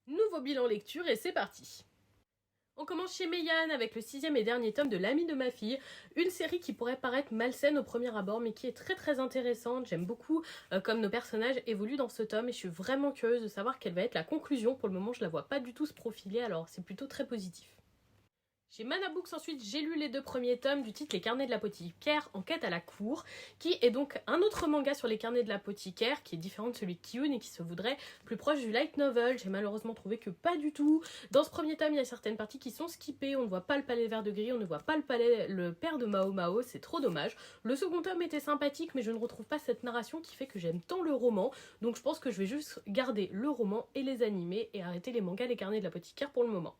Nouveau bilan lecture et c'est parti. On commence chez Meian avec le 6e et dernier tome de L'ami de ma fille, une série qui pourrait paraître malsaine au premier abord mais qui est très intéressante. J'aime beaucoup comme nos personnages évoluent dans ce tome et je suis vraiment curieuse de savoir quelle va être la conclusion. Pour le moment je la vois pas du tout se profiler, alors c'est plutôt très positif. Chez Mana Books ensuite, j'ai lu les 2 premiers tomes du titre Les carnets de l'apothicaire, enquête à la cour, qui est donc un autre manga sur les carnets de l'apothicaire, qui est différent de celui de Kiyun et qui se voudrait plus proche du light novel. J'ai malheureusement trouvé que pas du tout. Dans ce premier tome, il y a certaines parties qui sont skippées, on ne voit pas le palais vert de gris, on ne voit pas le père de Mao Mao, c'est trop dommage. Le second tome était sympathique, mais je ne retrouve pas cette narration qui fait que j'aime tant le roman, donc je pense que je vais juste garder le roman et les animés et arrêter les mangas Les carnets de l'apothicaire pour le moment.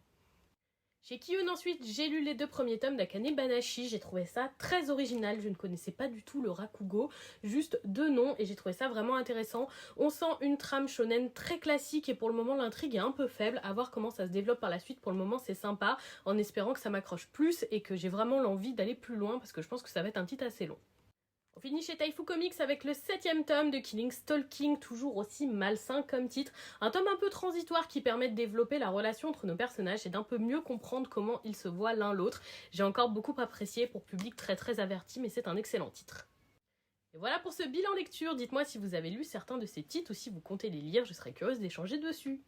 Chez Kiyun ensuite, j'ai lu les 2 premiers tomes d'Akane Banashi, j'ai trouvé ça très original, je ne connaissais pas du tout le Rakugo, juste 2 noms et j'ai trouvé ça vraiment intéressant. On sent une trame shonen très classique et pour le moment l'intrigue est un peu faible, à voir comment ça se développe par la suite. Pour le moment c'est sympa, en espérant que ça m'accroche plus et que j'ai vraiment l'envie d'aller plus loin parce que je pense que ça va être un titre assez long. On finit chez Taifu Comics avec le 7e tome de Killing Stalking, toujours aussi malsain comme titre. Un tome un peu transitoire qui permet de développer la relation entre nos personnages et d'un peu mieux comprendre comment ils se voient l'un l'autre. J'ai encore beaucoup apprécié pour public très averti, mais c'est un excellent titre. Et voilà pour ce bilan lecture, dites-moi si vous avez lu certains de ces titres ou si vous comptez les lire, je serais curieuse d'échanger dessus.